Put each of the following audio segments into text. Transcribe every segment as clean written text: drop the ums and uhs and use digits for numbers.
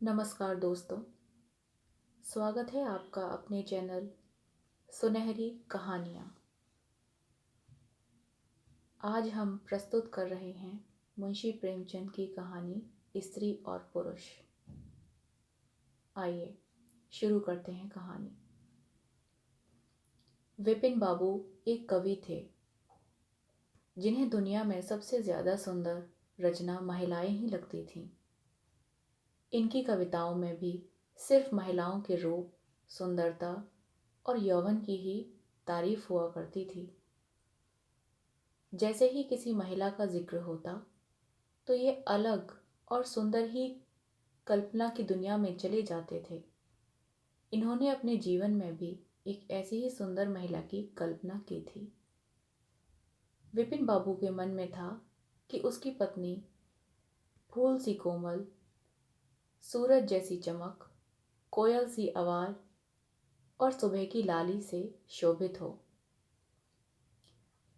नमस्कार दोस्तों। स्वागत है आपका अपने चैनल सुनहरी कहानियाँ। आज हम प्रस्तुत कर रहे हैं मुंशी प्रेमचंद की कहानी स्त्री और पुरुष। आइए शुरू करते हैं कहानी। विपिन बाबू एक कवि थे जिन्हें दुनिया में सबसे ज़्यादा सुंदर रचना महिलाएं ही लगती थीं। इनकी कविताओं में भी सिर्फ महिलाओं के रूप, सुंदरता और यौवन की ही तारीफ हुआ करती थी। जैसे ही किसी महिला का जिक्र होता तो ये अलग और सुंदर ही कल्पना की दुनिया में चले जाते थे। इन्होंने अपने जीवन में भी एक ऐसी ही सुंदर महिला की कल्पना की थी। विपिन बाबू के मन में था कि उसकी पत्नी फूल सी कोमल, सूरज जैसी चमक, कोयल सी आवाज और सुबह की लाली से शोभित हो।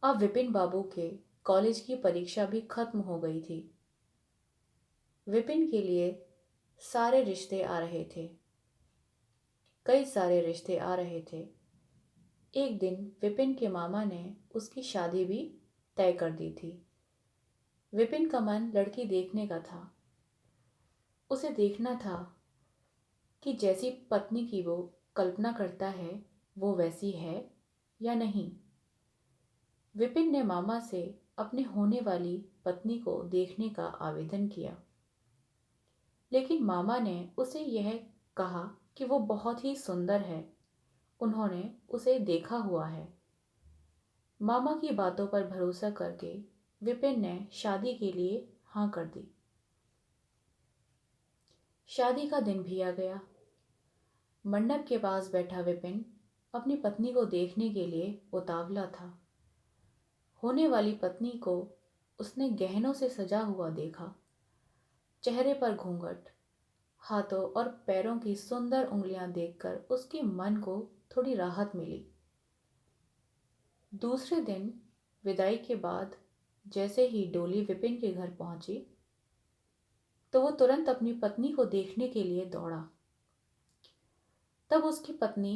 अब विपिन बाबू के कॉलेज की परीक्षा भी खत्म हो गई थी। विपिन के लिए सारे रिश्ते आ रहे थे, कई सारे रिश्ते आ रहे थे। एक दिन विपिन के मामा ने उसकी शादी भी तय कर दी थी। विपिन का मन लड़की देखने का था। उसे देखना था कि जैसी पत्नी की वो कल्पना करता है वो वैसी है या नहीं। विपिन ने मामा से अपने होने वाली पत्नी को देखने का आवेदन किया, लेकिन मामा ने उसे यह कहा कि वो बहुत ही सुंदर है, उन्होंने उसे देखा हुआ है। मामा की बातों पर भरोसा करके विपिन ने शादी के लिए हाँ कर दी। शादी का दिन भी आ गया। मंडप के पास बैठा विपिन अपनी पत्नी को देखने के लिए उतावला था। होने वाली पत्नी को उसने गहनों से सजा हुआ देखा। चेहरे पर घूंघट, हाथों और पैरों की सुंदर उंगलियां देखकर उसके मन को थोड़ी राहत मिली। दूसरे दिन विदाई के बाद जैसे ही डोली विपिन के घर पहुंची तो वो तुरंत अपनी पत्नी को देखने के लिए दौड़ा। तब उसकी पत्नी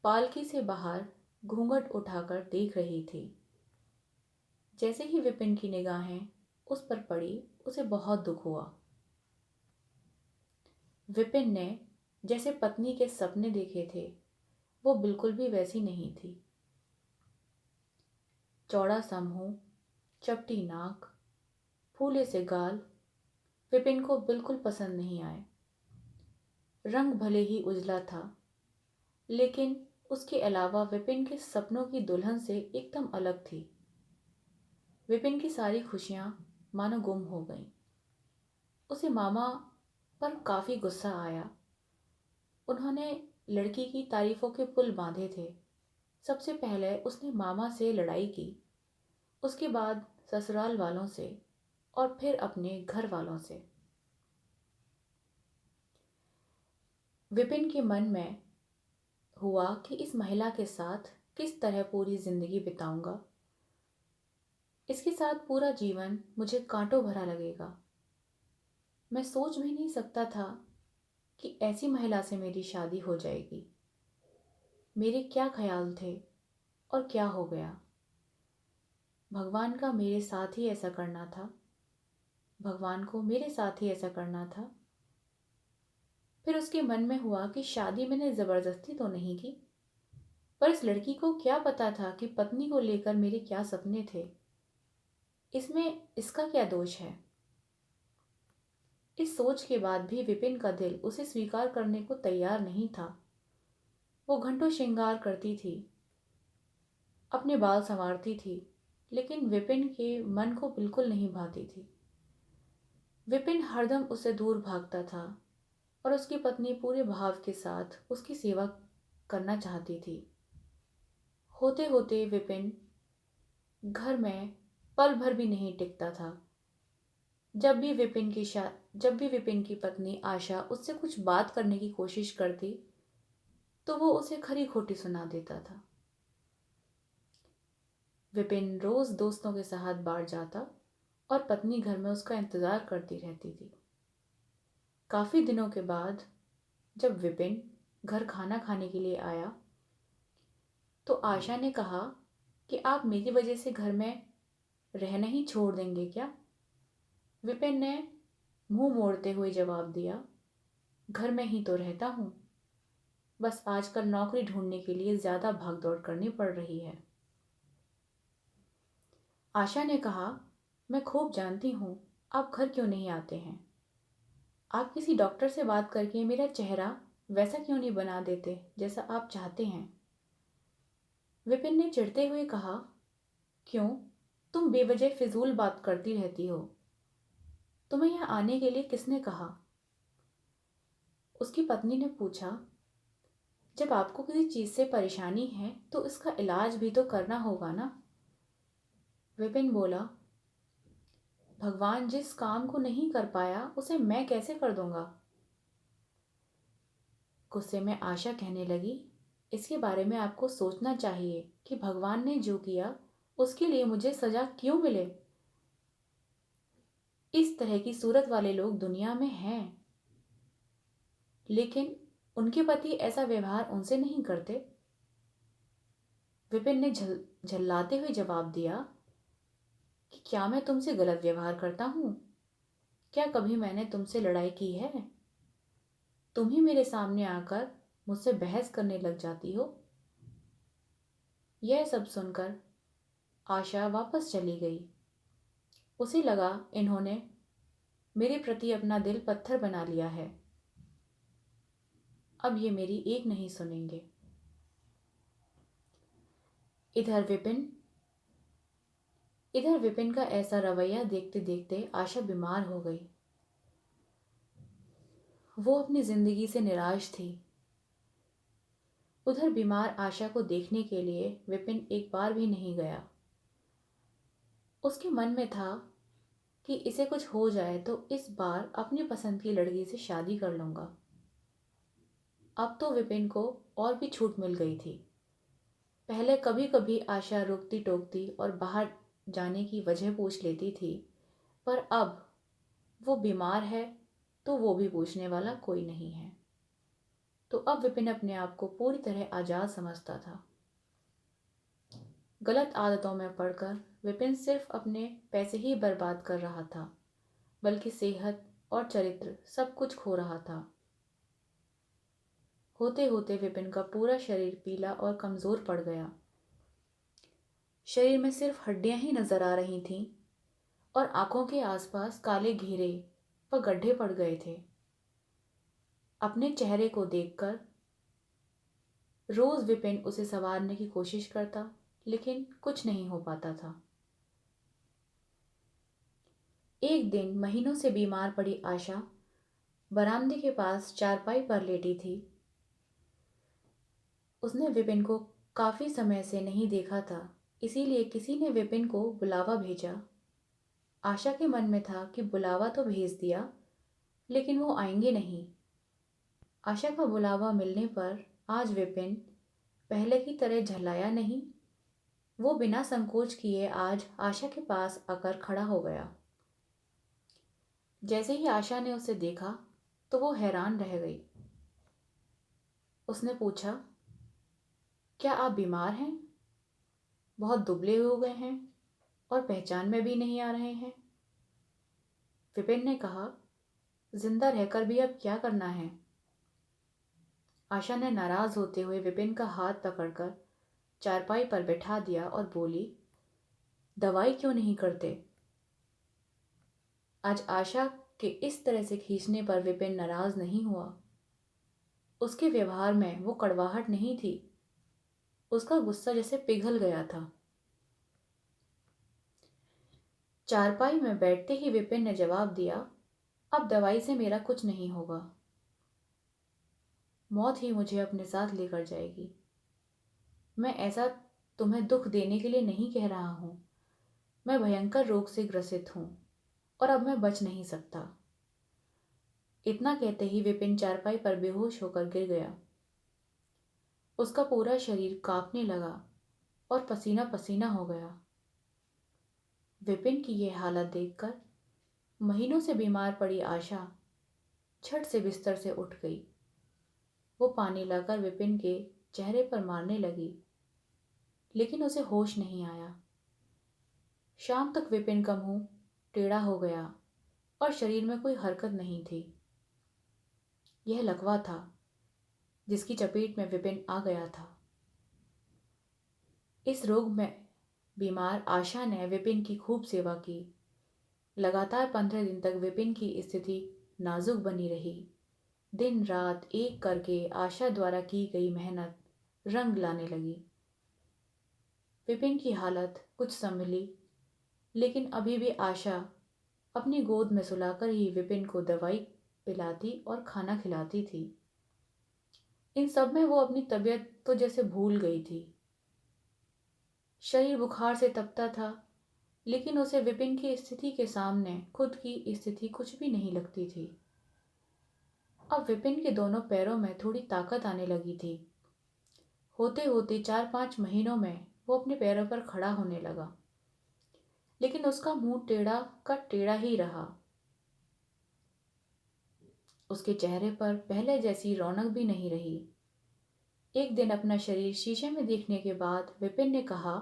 पालकी से बाहर घूंघट उठाकर देख रही थी। जैसे ही विपिन की निगाहें उस पर पड़ी, उसे बहुत दुख हुआ। विपिन ने जैसे पत्नी के सपने देखे थे वो बिल्कुल भी वैसी नहीं थी। चौड़ा सा मुंह, चपटी नाक, फूले से गाल विपिन को बिल्कुल पसंद नहीं आए। रंग भले ही उजला था, लेकिन उसके अलावा विपिन के सपनों की दुल्हन से एकदम अलग थी। विपिन की सारी खुशियां मानो गुम हो गईं। उसे मामा पर काफी गुस्सा आया। उन्होंने लड़की की तारीफों के पुल बांधे थे। सबसे पहले उसने मामा से लड़ाई की, उसके बाद ससुराल वालों से और फिर अपने घर वालों से। विपिन के मन में हुआ कि इस महिला के साथ किस तरह पूरी जिंदगी बिताऊंगा। इसके साथ पूरा जीवन मुझे कांटों भरा लगेगा। मैं सोच भी नहीं सकता था कि ऐसी महिला से मेरी शादी हो जाएगी। मेरे क्या ख्याल थे और क्या हो गया। भगवान का मेरे साथ ही ऐसा करना था। भगवान को मेरे साथ ही ऐसा करना था। फिर उसके मन में हुआ कि शादी मैंने जबरदस्ती तो नहीं की, पर इस लड़की को क्या पता था कि पत्नी को लेकर मेरे क्या सपने थे। इसमें इसका क्या दोष है। इस सोच के बाद भी विपिन का दिल उसे स्वीकार करने को तैयार नहीं था। वो घंटों श्रृंगार करती थी, अपने बाल संवारती थी, लेकिन विपिन के मन को बिल्कुल नहीं भाती थी। विपिन हरदम उससे दूर भागता था और उसकी पत्नी पूरे भाव के साथ उसकी सेवा करना चाहती थी। होते होते विपिन घर में पल भर भी नहीं टिकता था। जब भी विपिन की पत्नी आशा उससे कुछ बात करने की कोशिश करती तो वो उसे खरी खोटी सुना देता था। विपिन रोज दोस्तों के साथ बाहर जाता और पत्नी घर में उसका इंतजार करती रहती थी। काफ़ी दिनों के बाद जब विपिन घर खाना खाने के लिए आया तो आशा ने कहा कि आप मेरी वजह से घर में रहना ही छोड़ देंगे क्या? विपिन ने मुंह मोड़ते हुए जवाब दिया, घर में ही तो रहता हूँ, बस आजकल नौकरी ढूंढने के लिए ज़्यादा भागदौड़ करनी पड़ रही है। आशा ने कहा, मैं खूब जानती हूँ आप घर क्यों नहीं आते हैं। आप किसी डॉक्टर से बात करके मेरा चेहरा वैसा क्यों नहीं बना देते जैसा आप चाहते हैं। विपिन ने चिढ़ते हुए कहा, क्यों? तुम बेवजह फिजूल बात करती रहती हो। तुम्हें यहाँ आने के लिए किसने कहा? उसकी पत्नी ने पूछा, जब आपको किसी चीज़ से परेशानी है तो इसका इलाज भी तो करना होगा ना। विपिन बोला, भगवान जिस काम को नहीं कर पाया उसे मैं कैसे कर दूंगा। गुस्से में आशा कहने लगी, इसके बारे में आपको सोचना चाहिए कि भगवान ने जो किया उसके लिए मुझे सजा क्यों मिले। इस तरह की सूरत वाले लोग दुनिया में हैं, लेकिन उनके पति ऐसा व्यवहार उनसे नहीं करते। विपिन ने झल्लाते हुए जवाब दिया कि क्या मैं तुमसे गलत व्यवहार करता हूँ? क्या कभी मैंने तुमसे लड़ाई की है? तुम ही मेरे सामने आकर मुझसे बहस करने लग जाती हो। यह सब सुनकर आशा वापस चली गई। उसे लगा इन्होंने मेरे प्रति अपना दिल पत्थर बना लिया है, अब ये मेरी एक नहीं सुनेंगे। इधर विपिन इधर विपिन का ऐसा रवैया देखते देखते आशा बीमार हो गई। वो अपनी जिंदगी से निराश थी। उधर बीमार आशा को देखने के लिए विपिन एक बार भी नहीं गया। उसके मन में था कि इसे कुछ हो जाए तो इस बार अपनी पसंद की लड़की से शादी कर लूंगा। अब तो विपिन को और भी छूट मिल गई थी। पहले कभी कभी आशा रोकती टोकती और बाहर जाने की वजह पूछ लेती थी, पर अब वो बीमार है तो वो भी पूछने वाला कोई नहीं है। तो अब विपिन अपने आप को पूरी तरह आजाद समझता था। गलत आदतों में पड़कर विपिन सिर्फ अपने पैसे ही बर्बाद कर रहा था, बल्कि सेहत और चरित्र सब कुछ खो रहा था। होते होते विपिन का पूरा शरीर पीला और कमजोर पड़ गया। शरीर में सिर्फ हड्डियां ही नजर आ रही थीं और आंखों के आसपास काले घेरे व गड्ढे पड़ गए थे। अपने चेहरे को देखकर रोज विपिन उसे संवारने की कोशिश करता, लेकिन कुछ नहीं हो पाता था। एक दिन महीनों से बीमार पड़ी आशा बरामदे के पास चारपाई पर लेटी थी। उसने विपिन को काफी समय से नहीं देखा था, इसीलिए किसी ने विपिन को बुलावा भेजा। आशा के मन में था कि बुलावा तो भेज दिया, लेकिन वो आएंगे नहीं। आशा का बुलावा मिलने पर आज विपिन पहले की तरह झल्लाया नहीं। वो बिना संकोच किए आज आशा के पास आकर खड़ा हो गया। जैसे ही आशा ने उसे देखा तो वो हैरान रह गई। उसने पूछा, क्या आप बीमार हैं? बहुत दुबले हो गए हैं और पहचान में भी नहीं आ रहे हैं। विपिन ने कहा, जिंदा रहकर भी अब क्या करना है। आशा ने नाराज होते हुए विपिन का हाथ पकड़कर चारपाई पर बैठा दिया और बोली, दवाई क्यों नहीं करते? आज आशा के इस तरह से खींचने पर विपिन नाराज नहीं हुआ। उसके व्यवहार में वो कड़वाहट नहीं थी, उसका गुस्सा जैसे पिघल गया था। चारपाई में बैठते ही विपिन ने जवाब दिया, अब दवाई से मेरा कुछ नहीं होगा। मौत ही मुझे अपने साथ लेकर जाएगी। मैं ऐसा तुम्हें दुख देने के लिए नहीं कह रहा हूं। मैं भयंकर रोग से ग्रसित हूं और अब मैं बच नहीं सकता। इतना कहते ही विपिन चारपाई पर बेहोश होकर गिर गया। उसका पूरा शरीर कांपने लगा और पसीना पसीना हो गया। विपिन की यह हालत देखकर महीनों से बीमार पड़ी आशा झट से बिस्तर से उठ गई। वो पानी लाकर विपिन के चेहरे पर मारने लगी, लेकिन उसे होश नहीं आया। शाम तक विपिन का मुंह टेढ़ा हो गया और शरीर में कोई हरकत नहीं थी। यह लकवा था जिसकी चपेट में विपिन आ गया था। इस रोग में बीमार आशा ने विपिन की खूब सेवा की। लगातार 15 दिन तक विपिन की स्थिति नाजुक बनी रही। दिन रात एक करके आशा द्वारा की गई मेहनत रंग लाने लगी। विपिन की हालत कुछ संभली, लेकिन अभी भी आशा अपनी गोद में सुलाकर ही विपिन को दवाई पिलाती और खाना खिलाती थी। इन सब में वो अपनी तबीयत तो जैसे भूल गई थी। शरीर बुखार से तपता था, लेकिन उसे विपिन की स्थिति के सामने खुद की स्थिति कुछ भी नहीं लगती थी। अब विपिन के दोनों पैरों में थोड़ी ताकत आने लगी थी। होते होते 4-5 महीनों में वो अपने पैरों पर खड़ा होने लगा, लेकिन उसका मुंह टेढ़ा का टेढ़ा ही रहा। उसके चेहरे पर पहले जैसी रौनक भी नहीं रही। एक दिन अपना शरीर शीशे में देखने के बाद विपिन ने कहा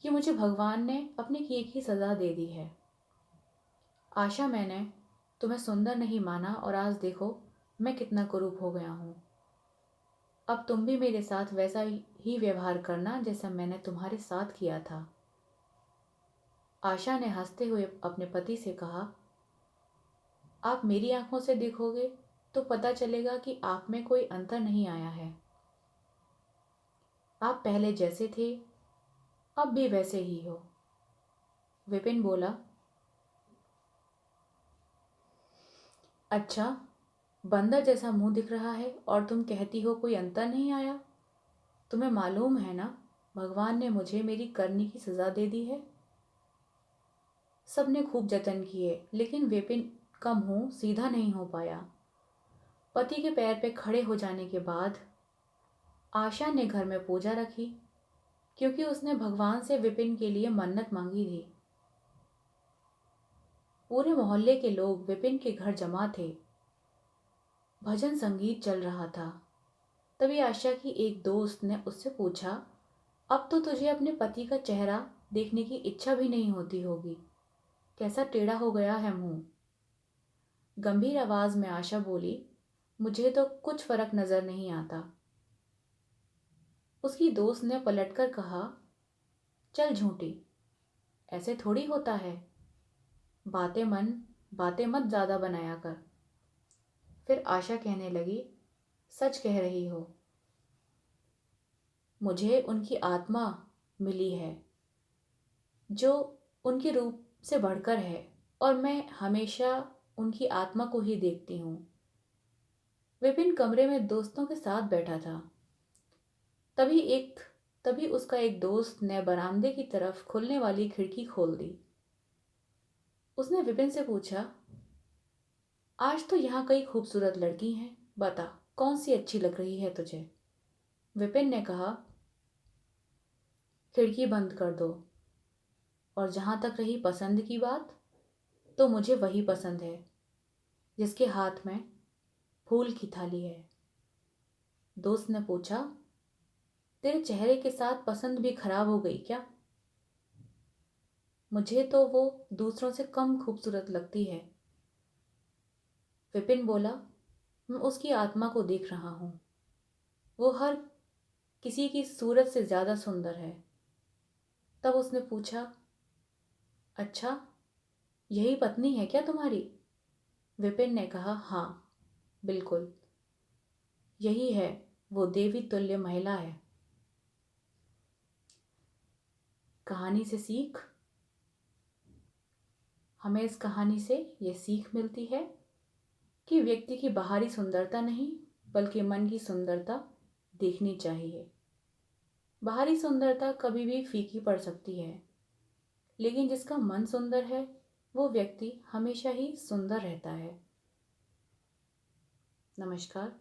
कि मुझे भगवान ने अपने किए की सजा दे दी है। आशा, मैंने तुम्हें सुंदर नहीं माना और आज देखो मैं कितना कुरूप हो गया हूँ। अब तुम भी मेरे साथ वैसा ही व्यवहार करना जैसा मैंने तुम्हारे साथ किया था। आशा ने हंसते हुए अपने पति से कहा, आप मेरी आंखों से देखोगे तो पता चलेगा कि आप में कोई अंतर नहीं आया है। आप पहले जैसे थे अब भी वैसे ही हो। विपिन बोला, अच्छा, बंदर जैसा मुंह दिख रहा है और तुम कहती हो कोई अंतर नहीं आया। तुम्हें मालूम है ना, भगवान ने मुझे मेरी करनी की सजा दे दी है। सबने खूब जतन किए, लेकिन विपिन का मुंह सीधा नहीं हो पाया। पति के पैर पे खड़े हो जाने के बाद आशा ने घर में पूजा रखी, क्योंकि उसने भगवान से विपिन के लिए मन्नत मांगी थी। पूरे मोहल्ले के लोग विपिन के घर जमा थे। भजन संगीत चल रहा था। तभी आशा की एक दोस्त ने उससे पूछा, अब तो तुझे अपने पति का चेहरा देखने की इच्छा भी नहीं होती होगी, कैसा टेढ़ा हो गया है मुंह। गंभीर आवाज में आशा बोली, मुझे तो कुछ फर्क नजर नहीं आता। उसकी दोस्त ने पलटकर कहा, चल झूठी, ऐसे थोड़ी होता है। बातें मत ज्यादा बनाया कर। फिर आशा कहने लगी, सच कह रही हो। मुझे उनकी आत्मा मिली है जो उनके रूप से बढ़कर है, और मैं हमेशा उनकी आत्मा को ही देखती हूँ। विपिन कमरे में दोस्तों के साथ बैठा था। तभी उसका एक दोस्त ने बरामदे की तरफ खुलने वाली खिड़की खोल दी। उसने विपिन से पूछा, आज तो यहाँ कई खूबसूरत लड़की हैं, बता कौन सी अच्छी लग रही है तुझे। विपिन ने कहा, खिड़की बंद कर दो। और जहां तक रही पसंद की बात, तो मुझे वही पसंद है जिसके हाथ में फूल की थाली है। दोस्त ने पूछा, तेरे चेहरे के साथ पसंद भी खराब हो गई क्या? मुझे तो वो दूसरों से कम खूबसूरत लगती है। विपिन बोला, मैं उसकी आत्मा को देख रहा हूं। वो हर किसी की सूरत से ज्यादा सुंदर है। तब उसने पूछा, अच्छा, यही पत्नी है क्या तुम्हारी? विपिन ने कहा, हाँ बिल्कुल, यही है, वो देवी तुल्य महिला है। कहानी से सीख, हमें इस कहानी से ये सीख मिलती है कि व्यक्ति की बाहरी सुंदरता नहीं बल्कि मन की सुंदरता देखनी चाहिए। बाहरी सुंदरता कभी भी फीकी पड़ सकती है, लेकिन जिसका मन सुंदर है वो व्यक्ति हमेशा ही सुंदर रहता है। नमस्कार।